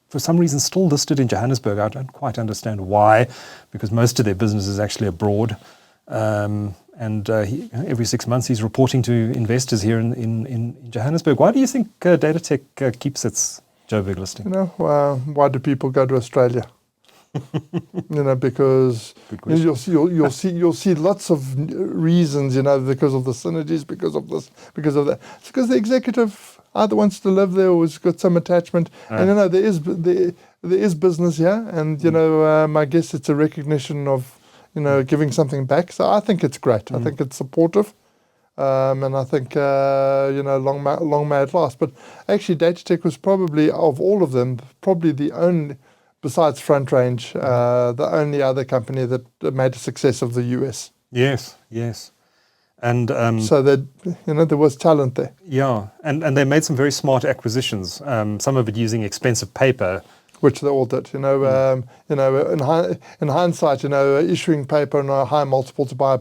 For some reason, still listed in Johannesburg. I don't quite understand why, because most of their business is actually abroad. Every 6 months he's reporting to investors here in Johannesburg. Why do you think DataTech keeps its Joburg listing? Why do people go to Australia? Because you'll see lots of reasons. Because of the synergies, because of this, because of that. It's because the executive either wants to live there or has got some attachment. And there is business here, and I guess it's a recognition of giving something back. So I think it's great. I think it's supportive. And I think, long may it last. But actually, DataTech was probably, of all of them, probably the only, besides Front Range, the only other company that made a success of the US. Yes. And so that there was talent there. Yeah, and they made some very smart acquisitions. Some of it using expensive paper, which they all did. In hindsight, issuing paper on a high multiple to buy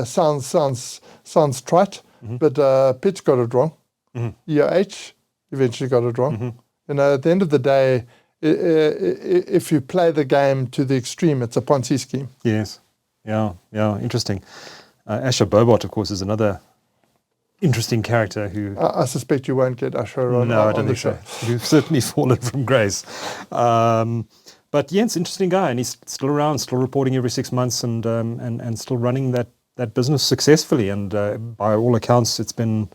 sounds trite, but Pitt got it wrong. EOH eventually got it wrong. At the end of the day, if you play the game to the extreme, it's a Ponzi scheme. Yes. Yeah, interesting. Asher Bobot, of course, is another interesting character who... I suspect you won't get Asher on the show. You've certainly fallen from grace. But Jens, interesting guy, and he's still around, still reporting every 6 months and still running that business successfully. And by all accounts, it's been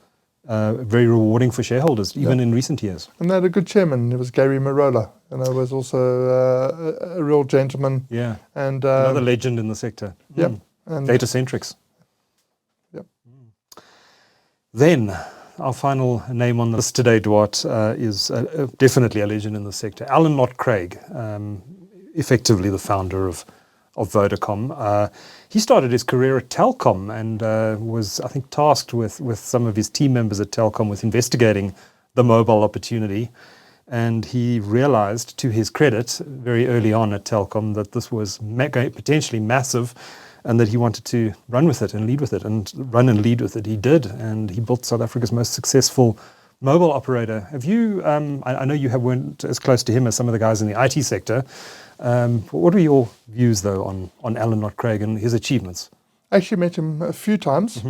very rewarding for shareholders, even in recent years. And they had a good chairman. It was Gary Marola, was also a real gentleman. Yeah, and another legend in the sector. Yep. And Datacentrics. Yep. Then, our final name on the list today, Duarte, is definitely a legend in the sector. Knott-Craig, effectively the founder of Vodacom. He started his career at Telkom and was, I think, tasked with some of his team members at Telkom with investigating the mobile opportunity. And he realized, to his credit, very early on at Telkom, that this was potentially massive and that he wanted to run with it and lead with it. And run and lead with it he did. And he built South Africa's most successful mobile operator. Have you, I know you weren't as close to him as some of the guys in the IT sector. What are your views, though, on Knott-Craig and his achievements? I actually met him a few times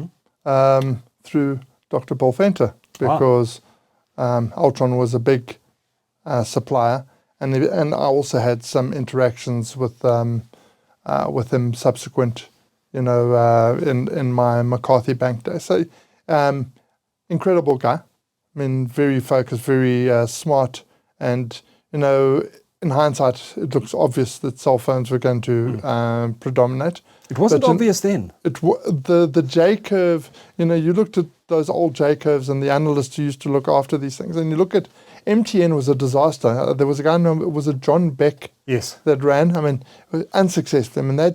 through Dr. Paul Venter, because Altron was a big supplier, and I also had some interactions with him subsequent, in my McCarthy Bank day. So, incredible guy. I mean, very focused, very smart, and in hindsight, it looks obvious that cell phones were going to predominate. It wasn't obvious then. The J curve. You looked at those old J curves and the analysts who used to look after these things, and you look at MTN was a disaster. There was a guy named, it was a John Beck that ran. I mean, unsuccessful. I mean, they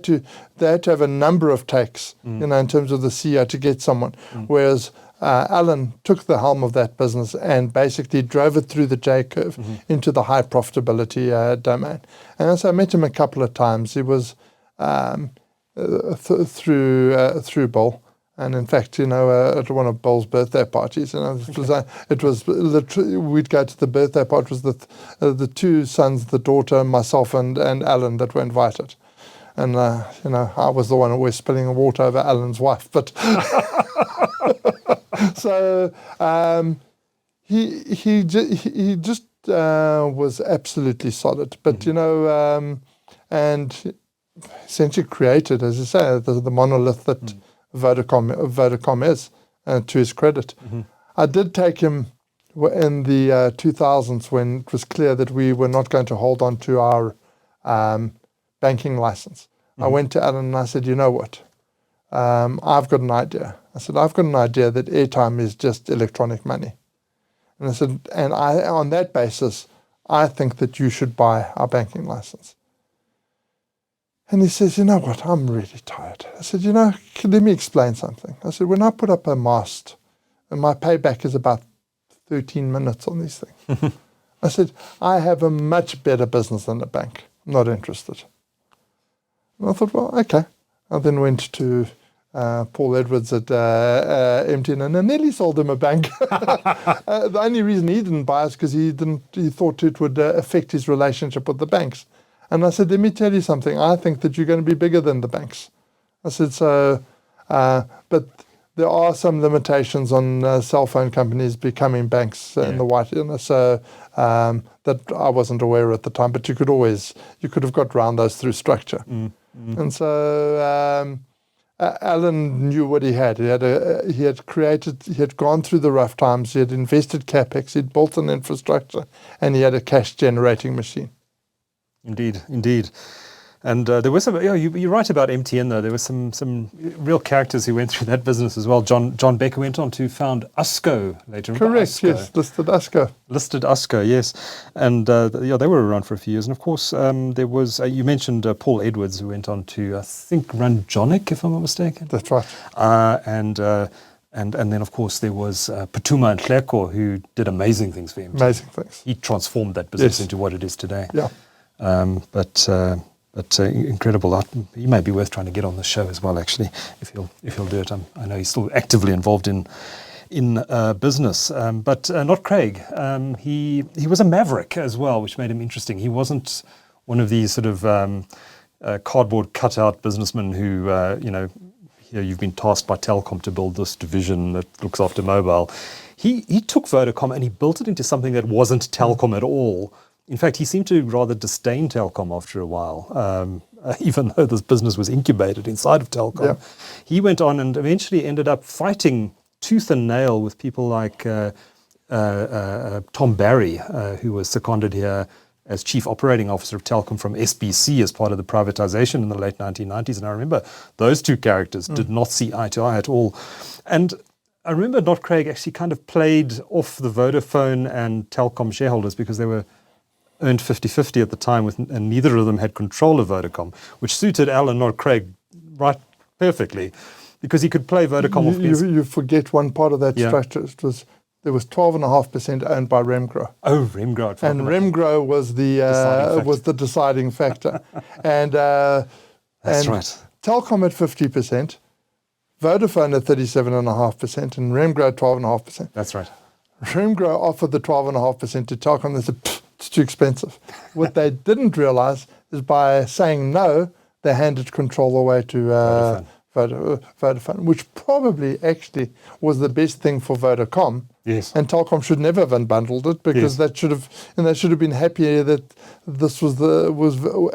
had to have a number of takes, in terms of the CEO to get someone. Whereas Alan took the helm of that business and basically drove it through the J curve into the high profitability domain. And so I met him a couple of times. He was through Bill. And in fact, at one of Bill's birthday parties, it was literally, we'd go to the birthday party. It was the two sons, the daughter, myself, and Alan that were invited. And I was the one always spilling water over Alan's wife. But so he just was absolutely solid. But and essentially created, as you say, the monolith that Vodacom is, to his credit. I did take him in the 2000s when it was clear that we were not going to hold on to our banking license. I went to Alan and I said, you know what? I've got an idea. I said, I've got an idea that airtime is just electronic money. And I said, and on that basis, I think that you should buy our banking license. And he says, you know what, I'm really tired. I said, let me explain something. I said, when I put up a mast, and my payback is about 13 minutes on these things. I said, I have a much better business than a bank. I'm not interested. And I thought, well, okay. I then went to Paul Edwards at MTN and I nearly sold him a bank. The only reason he didn't buy us because he thought it would affect his relationship with the banks. And I said, let me tell you something. I think that you're going to be bigger than the banks. I said, but there are some limitations on cell phone companies becoming banks in the white. So that I wasn't aware at the time, but you could have got around those through structure. And so Alan knew what he had. He had gone through the rough times. He had invested capex. He'd built an infrastructure, and he had a cash generating machine. Indeed. And there was some, you're right about MTN though. There were some real characters who went through that business as well. John Becker went on to found USCO later. Correct, USCO. yes, listed USCO. Listed USCO, yes. And they were around for a few years. And of course, there was, you mentioned Paul Edwards, who went on to, I think, run Jonic, if I'm not mistaken. That's right. And then, of course, there was Putuma Nhleko, who did amazing things for him. Amazing things. He transformed that business into what it is today. Yeah. But incredible. He may be worth trying to get on the show as well, actually, if he'll do it. I know he's still actively involved in business. But Knott-Craig, he was a maverick as well, which made him interesting. He wasn't one of these sort of cardboard cutout businessmen who, you've been tasked by Telkom to build this division that looks after mobile. He took Vodacom and he built it into something that wasn't Telkom at all. In fact, he seemed to rather disdain Telkom after a while, even though this business was incubated inside of Telkom. Yeah. He went on and eventually ended up fighting tooth and nail with people like Tom Barry, who was seconded here as Chief Operating Officer of Telkom from SBC as part of the privatization in the late 1990s. And I remember those two characters did not see eye to eye at all. And I remember Knott-Craig actually kind of played off the Vodafone and Telkom shareholders because they were earned 50-50 at the time, and neither of them had control of Vodacom, which suited Alan Knott-Craig right perfectly because he could play Vodacom off his... You forget one part of that structure. There was 12.5% owned by Remgro. Oh, Remgro. And Remgro was the deciding factor. and That's right. Telkom at 50%, Vodafone at 37.5%, and Remgro at 12.5%. That's right. Remgro offered the 12.5% to Telkom. They said, it's too expensive. What they didn't realize is by saying no, they handed control away to Vodafone, which probably actually was the best thing for Vodacom. Yes. And Telkom should never have unbundled it because they should have been happier that this was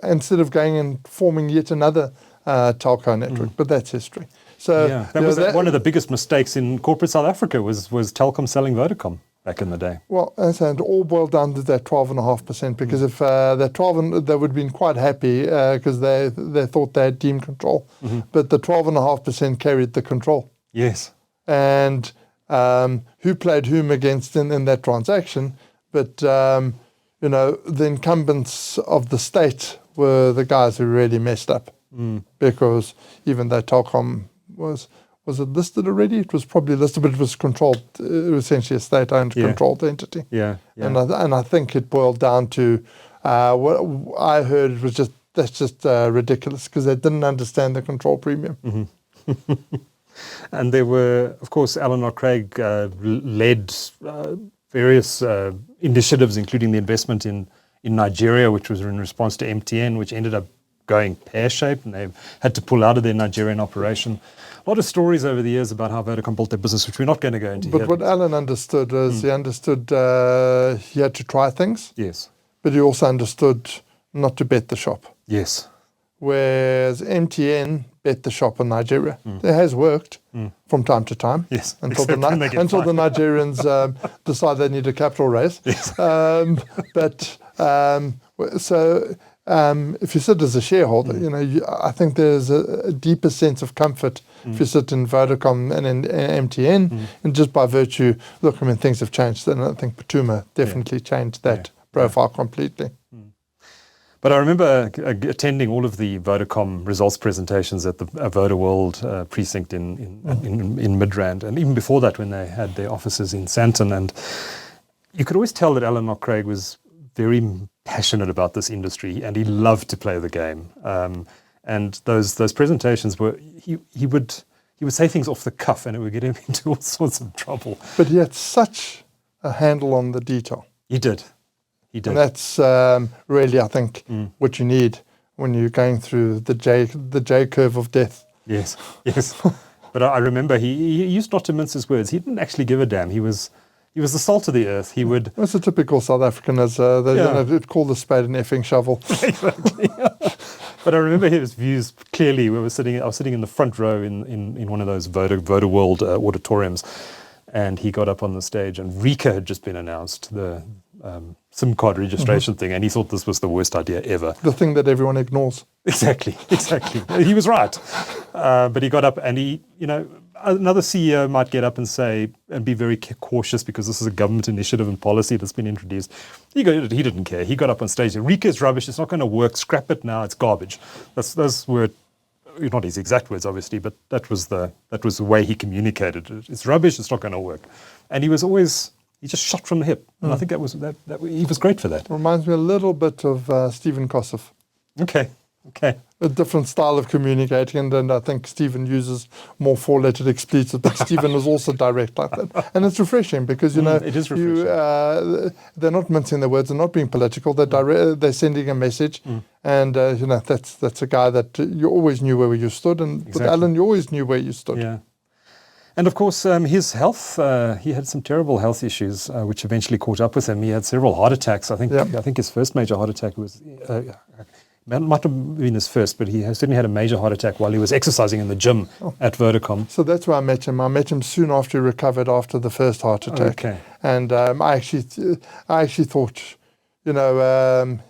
instead of going and forming yet another telco network. But that's history. So that was one of the biggest mistakes in corporate South Africa was Telkom selling Vodacom back in the day. Well, and it all boiled down to that 12.5%, because if that 12, they would have been quite happy because they thought they had team control, but the 12.5% carried the control. Yes. And who played whom against in that transaction? But the incumbents of the state were the guys who really messed up, because even though Telkom was it listed already? It was probably listed, but it was controlled. It was essentially a state-owned, controlled entity. Yeah. And I think it boiled down to what I heard was that's just ridiculous because they didn't understand the control premium. And there were, of course, Alan Knott-Craig led various initiatives, including the investment in Nigeria, which was in response to MTN, which ended up going pear-shaped, and they had to pull out of their Nigerian operation. A lot of stories over the years about how Vodacom built their business, which we're not going to go into here. But what Alan understood is he understood he had to try things. Yes. But he also understood not to bet the shop. Yes. whereas MTN bet the shop on Nigeria. It has worked from time to time. Yes, until except when they get the fined. Nigerians decide they need a capital raise. Yes. If you sit as a shareholder, I think there's a deeper sense of comfort if you sit in Vodacom and in MTN, and just by virtue, look, I mean, things have changed, and I think Putuma definitely changed that profile completely. But I remember attending all of the Vodacom results presentations at the Voda World precinct in Midrand, and even before that when they had their offices in Sandton. And you could always tell that Alan Knott-Craig was very passionate about this industry, and he loved to play the game. And those presentations were, he would say things off the cuff, and it would get him into all sorts of trouble. But he had such a handle on the detail. He did. And that's really, I think, what you need when you're going through the J curve of death. Yes. But I remember he used not to mince his words. He didn't actually give a damn. He was the salt of the earth. He would. That's a typical South African, as they'd call the spade an effing shovel. Exactly. But I remember his views clearly. I was sitting in the front row in one of those Voda World auditoriums, and he got up on the stage, and Rika had just been announced, the SIM card registration thing, and he thought this was the worst idea ever. The thing that everyone ignores. Exactly. He was right. But he got up, and another CEO might get up and say, and be very cautious because this is a government initiative and policy that's been introduced. He didn't care. He got up on stage. Rika is rubbish. It's not going to work. Scrap it now. It's garbage. Those were not his exact words, obviously, but that was the way he communicated it. It's rubbish. It's not going to work. And he just shot from the hip. And I think that he was great for that. Reminds me a little bit of Stephen Kossov. Okay. A different style of communicating, and I think Stephen uses more four-lettered expletives, but Stephen is also direct like that. And it's refreshing because, it is refreshing. They're not mincing their words, they're not being political, they're sending a message. And, that's a guy that you always knew where you stood, and with Alan, you always knew where you stood. Yeah. And of course, his health, he had some terrible health issues, which eventually caught up with him. He had several heart attacks. I think his first major heart attack was, might have been his first, but he certainly had a major heart attack while he was exercising in the gym at Vodacom. So that's where I met him. I met him soon after he recovered after the first heart attack. Okay. And I actually thought, he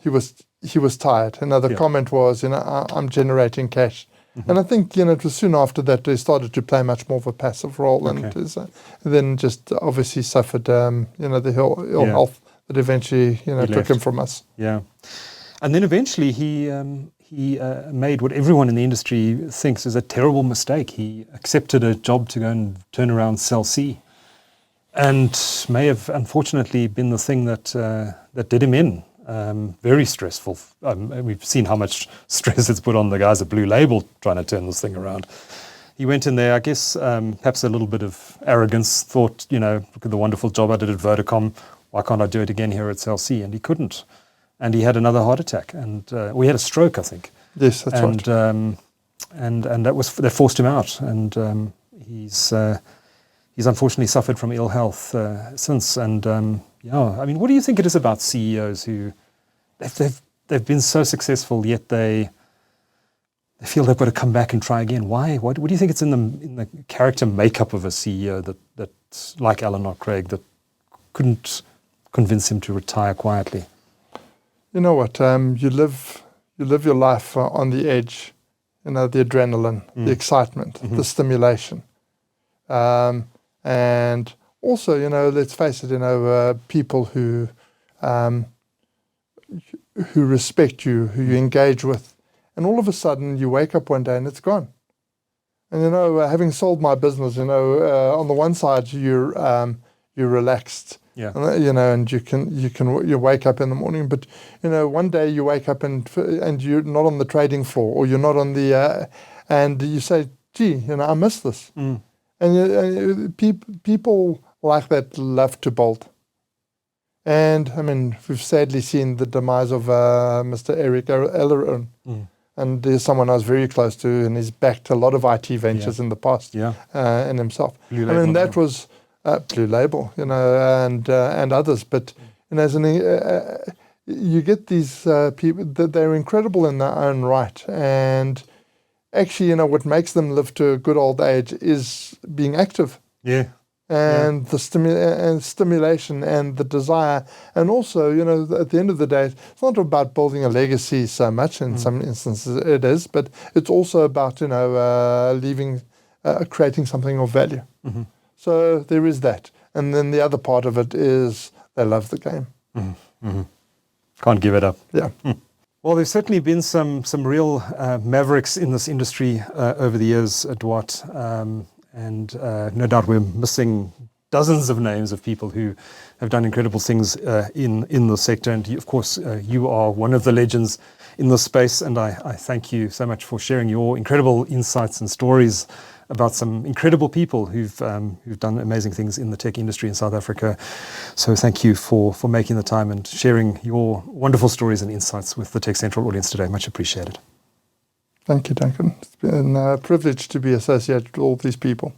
was tired. The comment was, I'm generating cash. And I think, it was soon after that they started to play much more of a passive role, and then just obviously suffered, the ill health that eventually, took him from us. Yeah. And then eventually he made what everyone in the industry thinks is a terrible mistake. He accepted a job to go and turn around Cell C, and may have unfortunately been the thing that did him in. Very stressful. We've seen how much stress it's put on the guys at Blue Label trying to turn this thing around. He went in there, I guess, perhaps a little bit of arrogance, thought, look at the wonderful job I did at Vodacom. Why can't I do it again here at Cell C? And he couldn't. And he had another heart attack, and we had a stroke, I think. Yes, that's right. And that forced him out, and he's unfortunately suffered from ill health since. And what do you think it is about CEOs who they've been so successful, yet they feel they've got to come back and try again? Why? What do you think it's in the character makeup of a CEO that's like Alan Knott-Craig that couldn't convince him to retire quietly? You know what? You live your life on the edge. The adrenaline, the excitement, the stimulation, and also, let's face it. People who respect you, who you engage with, and all of a sudden you wake up one day and it's gone. And having sold my business, on the one side you're relaxed. Yeah. And you wake up in the morning, but one day you wake up and you're not on the trading floor, or you're not on the and you say, gee, I miss this. And people like that love to bolt. And we've sadly seen the demise of Mr. Eric Elleron. And there's someone I was very close to, and he's backed a lot of IT ventures in the past. And himself. That was Blue Label, and others. But as you get these people that they're incredible in their own right, and actually, what makes them live to a good old age is being active. Yeah. And the stimulation and the desire. And also, at the end of the day, it's not about building a legacy so much. In some instances it is, but it's also about, creating something of value. Mm-hmm. So there is that. And then the other part of it is they love the game. Mm-hmm. Mm-hmm. Can't give it up. Yeah. Well, there's certainly been some real mavericks in this industry over the years, Duarte. And no doubt we're missing dozens of names of people who have done incredible things in the sector. And of course, you are one of the legends in this space. And I thank you so much for sharing your incredible insights and stories about some incredible people who've done amazing things in the tech industry in South Africa. So thank you for making the time and sharing your wonderful stories and insights with the TechCentral audience today. Much appreciated. Thank you, Duncan. It's been a privilege to be associated with all these people.